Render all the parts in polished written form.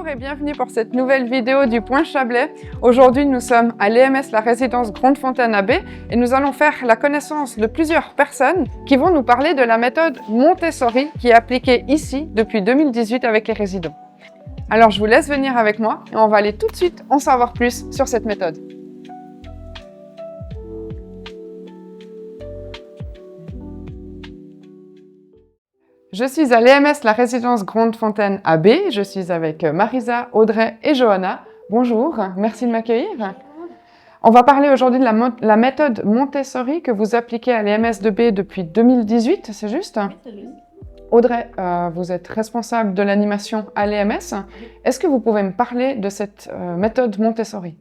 Bonjour et bienvenue pour cette nouvelle vidéo du Point Chablais. Aujourd'hui, nous sommes à l'EMS, la résidence Grande Fontaine à B, et nous allons faire la connaissance de plusieurs personnes qui vont nous parler de la méthode Montessori qui est appliquée ici depuis 2018 avec les résidents. Alors, je vous laisse venir avec moi et on va aller tout de suite en savoir plus sur cette méthode. Je suis à l'EMS, la résidence Grande Fontaine à B. Je suis avec Marisa, Audrey et Johanna. Bonjour, merci de m'accueillir. On va parler aujourd'hui de la méthode Montessori que vous appliquez à l'EMS de B depuis 2018, c'est juste? Oui, c'est juste. Audrey, vous êtes responsable de l'animation à l'EMS. Est-ce que vous pouvez me parler de cette méthode Montessori?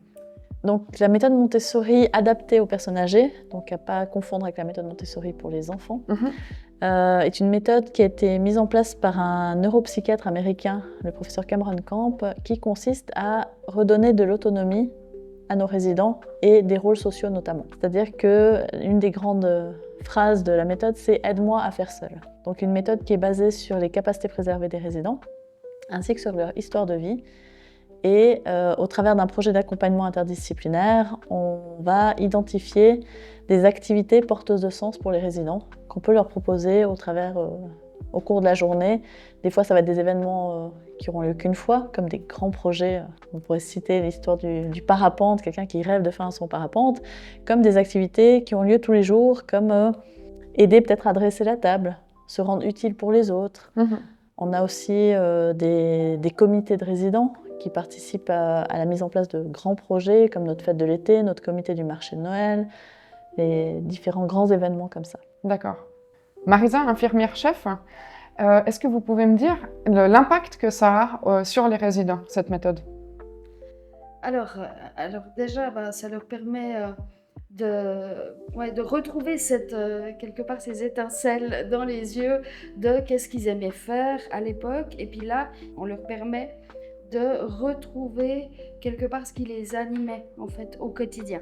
Donc la méthode Montessori adaptée aux personnes âgées, donc à ne pas confondre avec la méthode Montessori pour les enfants, est une méthode qui a été mise en place par un neuropsychiatre américain, le professeur Cameron Camp, qui consiste à redonner de l'autonomie à nos résidents et des rôles sociaux notamment. C'est-à-dire qu'une des grandes phrases de la méthode, c'est « aide-moi à faire seul ». Donc une méthode qui est basée sur les capacités préservées des résidents, ainsi que sur leur histoire de vie. Et au travers d'un projet d'accompagnement interdisciplinaire, on va identifier des activités porteuses de sens pour les résidents qu'on peut leur proposer au cours de la journée. Des fois, ça va être des événements qui n'auront lieu qu'une fois, comme des grands projets. On pourrait citer l'histoire du parapente, quelqu'un qui rêve de faire un saut en parapente, comme des activités qui ont lieu tous les jours, comme aider peut-être à dresser la table, se rendre utile pour les autres. On a aussi des comités de résidents qui participent à la mise en place de grands projets comme notre fête de l'été, notre comité du marché de Noël, les différents grands événements comme ça. D'accord. Marisa, infirmière-chef, est-ce que vous pouvez me dire l'impact que ça a sur les résidents, cette méthode? Alors déjà, ça leur permet de retrouver quelque part ces étincelles dans les yeux de qu'est-ce qu'ils aimaient faire à l'époque. Et puis là, on leur permet de retrouver quelque part ce qui les animait en fait au quotidien.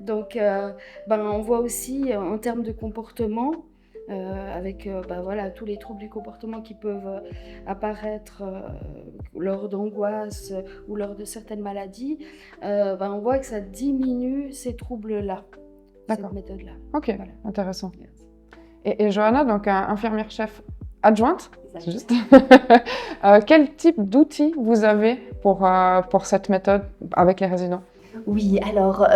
Donc on voit aussi en termes de comportement, avec tous les troubles du comportement qui peuvent apparaître lors d'angoisse ou lors de certaines maladies, on voit que ça diminue ces troubles-là, cette méthode-là. Ok, voilà. Intéressant. Et Johanna, donc infirmière-chef adjointe, c'est juste. Quel type d'outils vous avez pour cette méthode avec les résidents? Oui, alors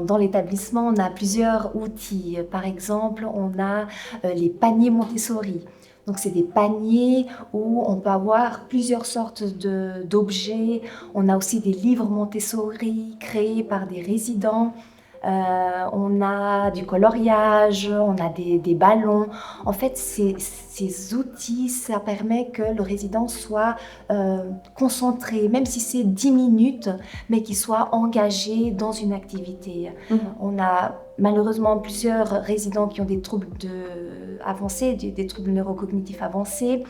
dans l'établissement, on a plusieurs outils. Par exemple, on a les paniers Montessori. Donc, c'est des paniers où on peut avoir plusieurs sortes d'objets. On a aussi des livres Montessori créés par des résidents. On a du coloriage, on a des ballons. En fait, ces outils, ça permet que le résident soit concentré, même si c'est 10 minutes, mais qu'il soit engagé dans une activité. On a malheureusement plusieurs résidents qui ont des troubles avancés, des troubles neurocognitifs avancés,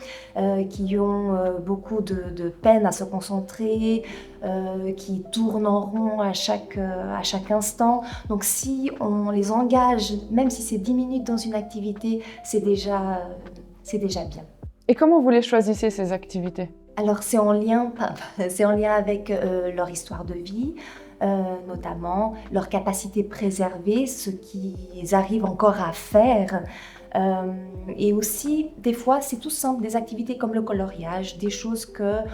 qui ont beaucoup de peine à se concentrer, qui tournent en rond à chaque instant. Donc si on les engage, même si c'est 10 minutes dans une activité, c'est déjà bien. Et comment vous les choisissez, ces activités? Alors c'est en lien avec leur histoire de vie, notamment leur capacité préservée, ce qu'ils arrivent encore à faire. Et aussi, des fois, c'est tout simple, des activités comme le coloriage, des choses qu'ils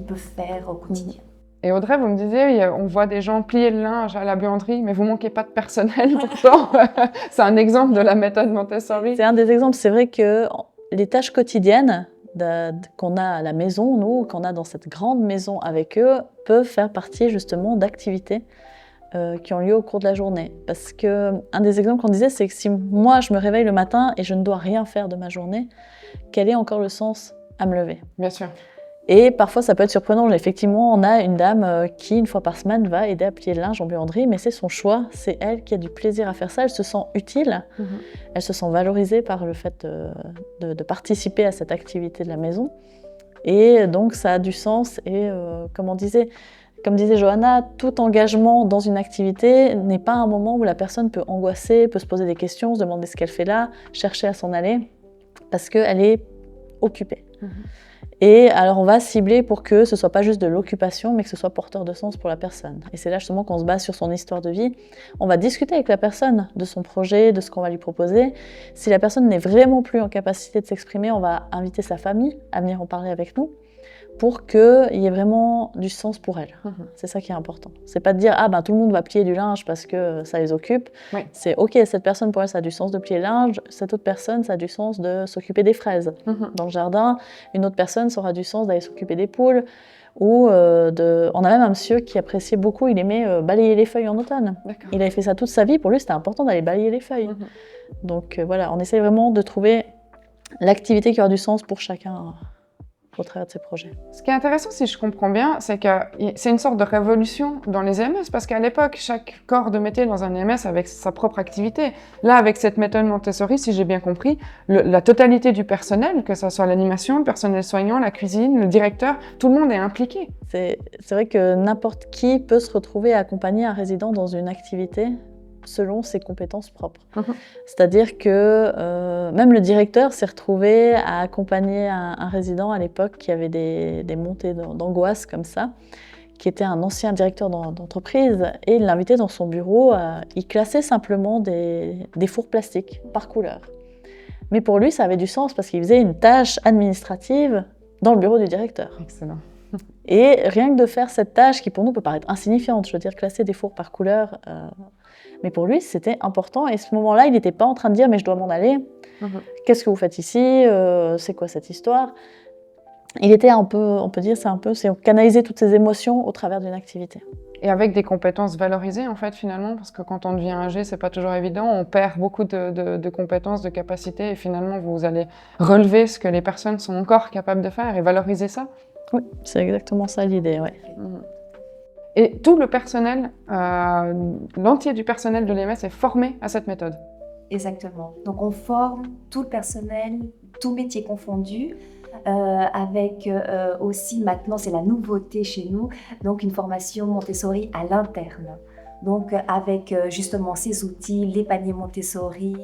peuvent faire au quotidien. Et Audrey, vous me disiez, on voit des gens plier le linge à la buanderie, mais vous manquez pas de personnel pourtant. C'est un exemple de la méthode Montessori. C'est un des exemples. C'est vrai que les tâches quotidiennes qu'on a à la maison, nous, qu'on a dans cette grande maison avec eux, peuvent faire partie justement d'activités qui ont lieu au cours de la journée. Parce qu'un des exemples qu'on disait, c'est que si moi je me réveille le matin et je ne dois rien faire de ma journée, quel est encore le sens à me lever? Bien sûr. Et parfois ça peut être surprenant. Effectivement, on a une dame qui, une fois par semaine, va aider à plier le linge en buanderie, mais c'est son choix, c'est elle qui a du plaisir à faire ça, elle se sent utile, elle se sent valorisée par le fait de participer à cette activité de la maison. Et donc ça a du sens et comme disait Johanna, tout engagement dans une activité n'est pas un moment où la personne peut angoisser, peut se poser des questions, se demander ce qu'elle fait là, chercher à s'en aller, parce qu'elle est occupée. Et alors on va cibler pour que ce soit pas juste de l'occupation, mais que ce soit porteur de sens pour la personne. Et c'est là justement qu'on se base sur son histoire de vie. On va discuter avec la personne de son projet, de ce qu'on va lui proposer. Si la personne n'est vraiment plus en capacité de s'exprimer, on va inviter sa famille à venir en parler avec nous, pour qu'il y ait vraiment du sens pour elle. C'est ça qui est important. C'est pas de dire « Ah ben tout le monde va plier du linge parce que ça les occupe Oui. ». C'est « Ok, cette personne pour elle ça a du sens de plier le linge, cette autre personne ça a du sens de s'occuper des fraises dans le jardin, une autre personne ça aura du sens d'aller s'occuper des poules ». Ou on a même un monsieur qui appréciait beaucoup, il aimait balayer les feuilles en automne. Il avait fait ça toute sa vie, pour lui c'était important d'aller balayer les feuilles. Donc voilà, on essaye vraiment de trouver l'activité qui aura du sens pour chacun au travers de ces projets. Ce qui est intéressant, si je comprends bien, c'est que c'est une sorte de révolution dans les EMS, parce qu'à l'époque, chaque corps de métier dans un EMS avait sa propre activité. Là, avec cette méthode Montessori, si j'ai bien compris, la totalité du personnel, que ce soit l'animation, le personnel soignant, la cuisine, le directeur, tout le monde est impliqué. C'est vrai que n'importe qui peut se retrouver à accompagner un résident dans une activité selon ses compétences propres. C'est-à-dire que même le directeur s'est retrouvé à accompagner un résident à l'époque qui avait des montées d'angoisse comme ça, qui était un ancien directeur d'entreprise, et il l'invitait dans son bureau, il classait simplement des fours plastiques par couleur. Mais pour lui, ça avait du sens parce qu'il faisait une tâche administrative dans le bureau du directeur. Excellent. Et rien que de faire cette tâche qui pour nous peut paraître insignifiante, je veux dire classer des fours par couleur, mais pour lui c'était important, et à ce moment-là il n'était pas en train de dire mais je dois m'en aller, qu'est-ce que vous faites ici, c'est quoi cette histoire? Il était un peu, on peut dire c'est canaliser toutes ses émotions au travers d'une activité. Et avec des compétences valorisées en fait finalement, parce que quand on devient âgé c'est pas toujours évident, on perd beaucoup de compétences, de capacités, et finalement vous allez relever ce que les personnes sont encore capables de faire et valoriser ça. Oui, c'est exactement ça l'idée, ouais. Et tout le personnel, l'entier du personnel de l'EMS est formé à cette méthode. Exactement. Donc on forme tout le personnel, tout métier confondu, avec aussi maintenant, c'est la nouveauté chez nous, donc une formation Montessori à l'interne. Donc avec justement ces outils, les paniers Montessori,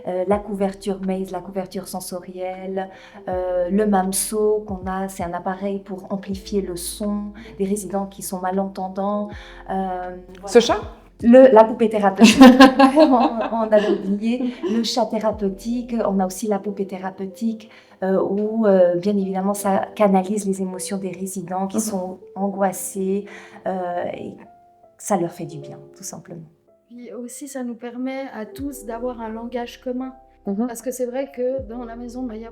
la couverture maze, la couverture sensorielle, le MAMSO qu'on a, c'est un appareil pour amplifier le son des résidents qui sont malentendants. Voilà. Ce chat ? La poupée thérapeutique, on avait oublié, le chat thérapeutique, on a aussi la poupée thérapeutique où bien évidemment ça canalise les émotions des résidents qui sont angoissés et ça leur fait du bien, tout simplement. Puis aussi, ça nous permet à tous d'avoir un langage commun. Parce que c'est vrai que dans la maison, il y a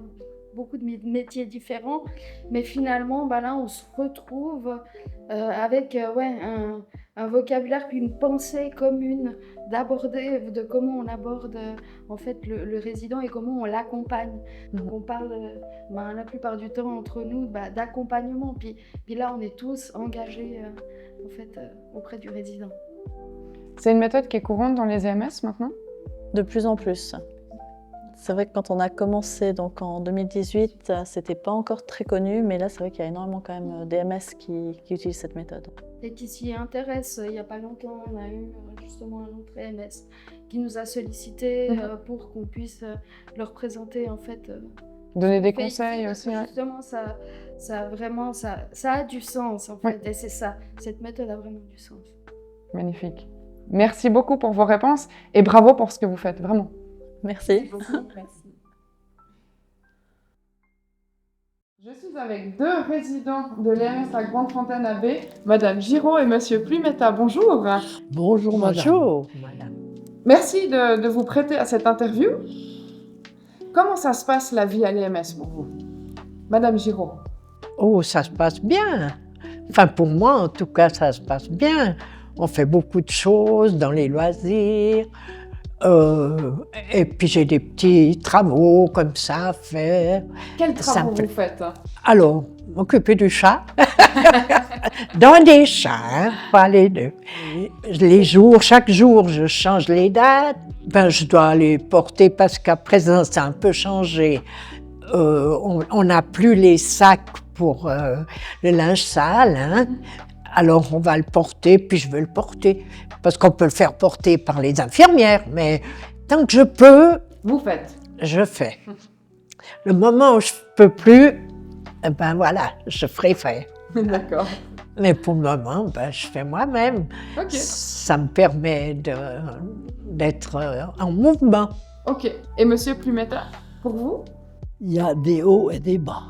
beaucoup de métiers différents, mais finalement, là, on se retrouve avec un vocabulaire puis une pensée commune de comment on aborde en fait le résident et comment on l'accompagne. Donc on parle la plupart du temps entre nous d'accompagnement, puis là, on est tous engagés en fait, auprès du résident. C'est une méthode qui est courante dans les EMS maintenant ? De plus en plus. C'est vrai que quand on a commencé donc en 2018, c'était pas encore très connu, mais là c'est vrai qu'il y a énormément quand même d'EMS qui utilisent cette méthode. Et qui s'y intéressent. Il n'y a pas longtemps, on a eu justement un autre EMS qui nous a sollicité pour qu'on puisse leur présenter en fait. Donner des conseils aussi. Justement, ça a du sens en fait, et c'est ça. Cette méthode a vraiment du sens. Magnifique. Merci beaucoup pour vos réponses et bravo pour ce que vous faites, vraiment. Merci. Merci. Je suis avec deux résidents de l'EMS La Grande Fontaine à Baie, Madame Giraud et Monsieur Plumetta. Bonjour. Bonjour, madame. Merci de vous prêter à cette interview. Comment ça se passe la vie à l'EMS pour vous, Madame Giraud? Oh, ça se passe bien. Enfin, pour moi, en tout cas, ça se passe bien. On fait beaucoup de choses dans les loisirs. Et puis j'ai des petits travaux comme ça à faire. Quels travaux vous faites? Alors, m'occuper du chat. Dans des chats, hein, pas les deux. Les jours, chaque jour, je change les dates. Je dois les porter parce qu'à présent, ça a un peu changé. On n'a plus les sacs pour le linge sale. Hein. Alors, on va le porter, puis je veux le porter. Parce qu'on peut le faire porter par les infirmières, mais tant que je peux, vous faites. Je fais. Le moment où je ne peux plus, eh ben voilà, je préfère. D'accord. Mais pour le moment, ben, je fais moi-même. Ok. Ça me permet d'être en mouvement. Ok. Et Monsieur Plumetta, pour vous? Il y a des hauts et des bas.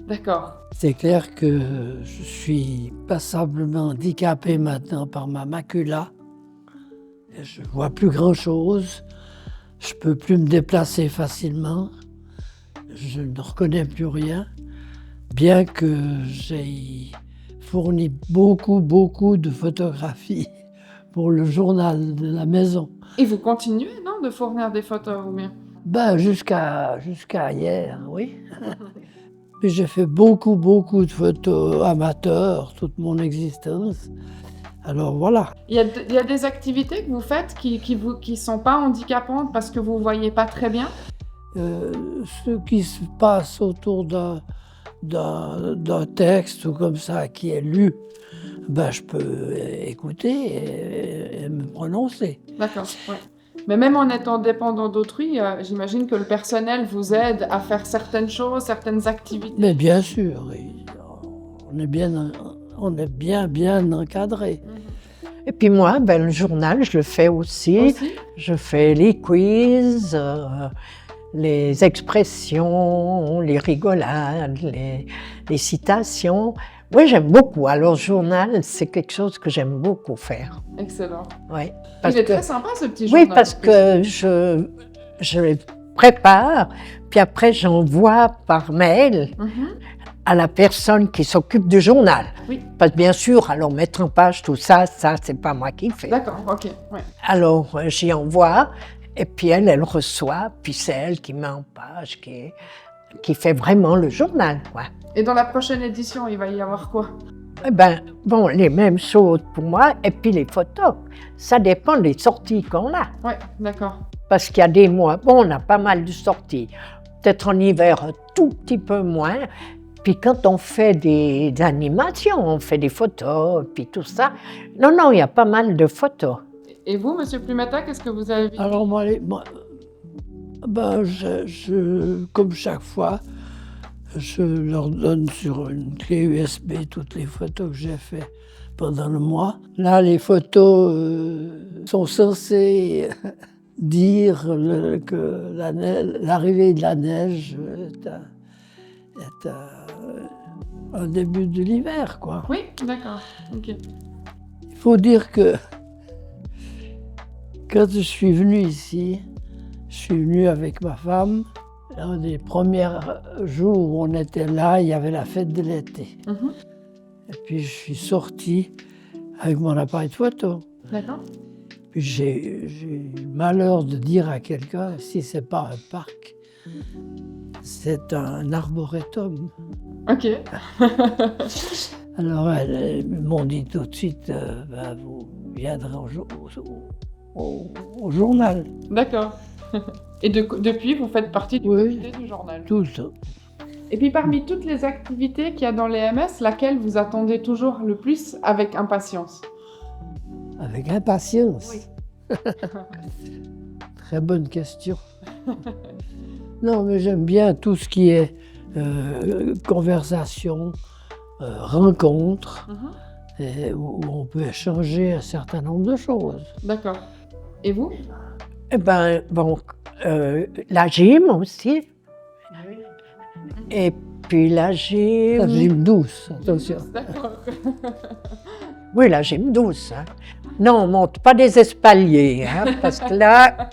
D'accord. C'est clair que je suis passablement handicapé maintenant par ma macula. Et je vois plus grand-chose. Je peux plus me déplacer facilement. Je ne reconnais plus rien. Bien que j'ai fourni beaucoup de photographies pour le journal de la maison. Et vous continuez, non, de fournir des photos ou bien? Ben, jusqu'à hier, oui. Puis j'ai fait beaucoup de photos amateurs toute mon existence. Alors voilà. Il y a des activités que vous faites qui sont pas handicapantes parce que vous voyez pas très bien? Ce qui se passe autour d'un texte ou comme ça qui est lu, ben, je peux écouter et me prononcer. D'accord, ouais. Mais même en étant dépendant d'autrui, j'imagine que le personnel vous aide à faire certaines choses, certaines activités. Mais bien sûr, oui. On est bien encadré. Et puis moi, ben, le journal, je le fais aussi. Je fais les quiz, les expressions, les rigolades, les citations. Oui, j'aime beaucoup. Alors, le journal, c'est quelque chose que j'aime beaucoup faire. Excellent. Oui, Il est très sympa, ce petit journal. Oui, parce que je les prépare, puis après, j'envoie par mail à la personne qui s'occupe du journal. Oui. Parce que bien sûr, alors mettre en page tout ça, c'est pas moi qui fais. D'accord, ok. Ouais. Alors, j'y envoie, et puis elle reçoit, puis c'est elle qui met en page, qui fait vraiment le journal, quoi. Et dans la prochaine édition, il va y avoir quoi? Eh ben, bon, les mêmes choses pour moi, et puis les photos. Ça dépend des sorties qu'on a. Oui, d'accord. Parce qu'il y a des mois, bon, on a pas mal de sorties. Peut-être en hiver, un tout petit peu moins. Puis quand on fait des animations, on fait des photos, puis tout ça. Non, il y a pas mal de photos. Et vous, Monsieur Plumetta, qu'est-ce que vous avez vu? Alors moi, ben, comme chaque fois, je leur donne sur une clé USB toutes les photos que j'ai faites pendant le mois. Là, les photos sont censées dire que l'arrivée de la neige est un début de l'hiver, quoi. Oui, d'accord. Ok. Il faut dire que quand je suis venu ici, je suis venu avec ma femme. Un des premiers jours où on était là, il y avait la fête de l'été. Et puis je suis sorti avec mon appareil de photo. D'accord. Puis j'ai eu le malheur de dire à quelqu'un, si c'est pas un parc, c'est un arboretum. Ok. Alors ils m'ont dit tout de suite, ben, vous viendrez au journal. D'accord. Et depuis, vous faites partie du comité du journal. Tout ça. Et puis parmi toutes les activités qu'il y a dans les MS, laquelle vous attendez toujours le plus avec impatience? Avec impatience. Oui. Très bonne question. Non, mais j'aime bien tout ce qui est conversation, rencontre, et où on peut échanger un certain nombre de choses. D'accord. Et vous? Eh ben, bon, la gym aussi. Et puis la gym... La gym douce, attention. D'accord. Oui, la gym douce. Hein. Non, on ne monte pas des espaliers, hein, parce que là,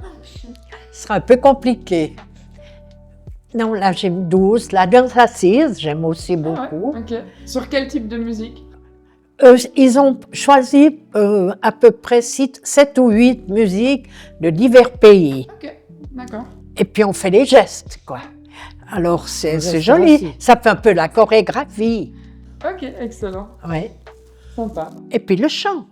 ce sera un peu compliqué. Non, la gym douce, la danse assise, j'aime aussi beaucoup. Ah ouais, ok. Sur quel type de musique? Ils ont choisi à peu près 7 ou 8 musiques de divers pays. Ok, d'accord. Et puis on fait des gestes, quoi. Alors c'est joli, assis. ça fait un peu la chorégraphie. Ok, excellent. Ouais. Sympa. Et puis le chant,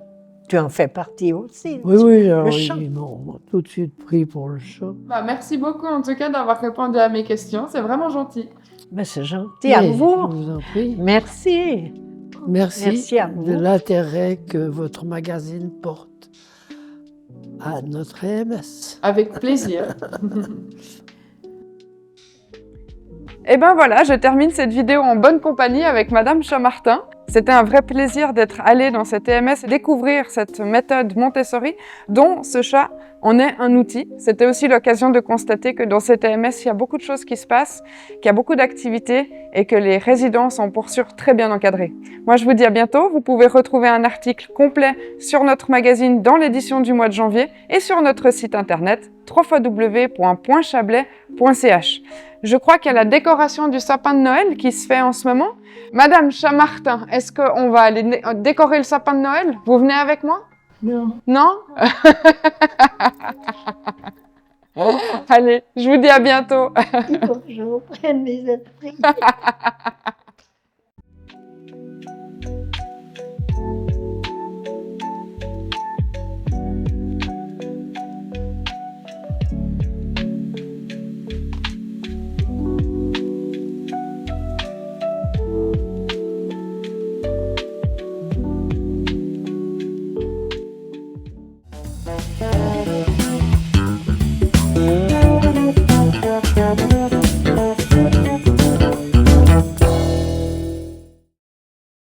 tu en fais partie aussi. Oui, alors chant. ils m'ont tout de suite pris pour le chant. Bah, merci beaucoup en tout cas d'avoir répondu à mes questions, c'est vraiment gentil. Mais c'est gentil, à Oui, vous. Je vous en prie. Merci. Merci à vous. de l'intérêt que votre magazine porte à notre EMS. Avec plaisir. Et ben voilà, je termine cette vidéo en bonne compagnie avec Madame Chamartin. C'était un vrai plaisir d'être allée dans cette EMS et découvrir cette méthode Montessori dont ce chat en est un outil. C'était aussi l'occasion de constater que dans cette EMS, il y a beaucoup de choses qui se passent, qu'il y a beaucoup d'activités et que les résidents sont pour sûr très bien encadrés. Moi, je vous dis à bientôt. Vous pouvez retrouver un article complet sur notre magazine dans l'édition du mois de janvier et sur notre site internet www.pointchablais.ch. Je crois qu'il y a la décoration du sapin de Noël qui se fait en ce moment. Madame Chamartin, est-ce qu'on va aller décorer le sapin de Noël? Vous venez avec moi? Non. Non? Allez, je vous dis à bientôt. Il faut que je reprenne mes esprits.